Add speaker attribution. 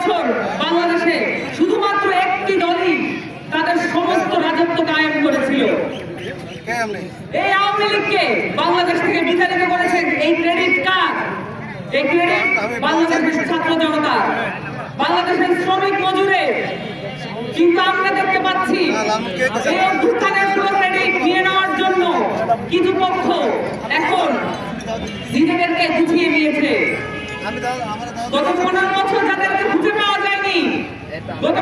Speaker 1: বছর বাংলাদেশে শুধুমাত্র একটি দলই তাদের সমস্ত রাজত্ব কায়েম করেছিল। এই আওয়ামী লীগকে বাংলাদেশ থেকে বিতাড়িত করেছেন এই ক্রেডিট কার্ড, এই ক্রেডিট বাংলাদেশের ছাত্র জনতা, বাংলাদেশের শ্রমিক মজুরে। কিন্তু আমরা দেখতে পাচ্ছি এই অভ্যুত্থানের ক্রেডিট নিয়ে নেওয়ার জন্য কিছু পক্ষ এখন নিজেদেরকে গুছিয়ে নিয়েছে। গত 15 বছর যাদেরকে খুঁজে পাওয়া যায়নি, গত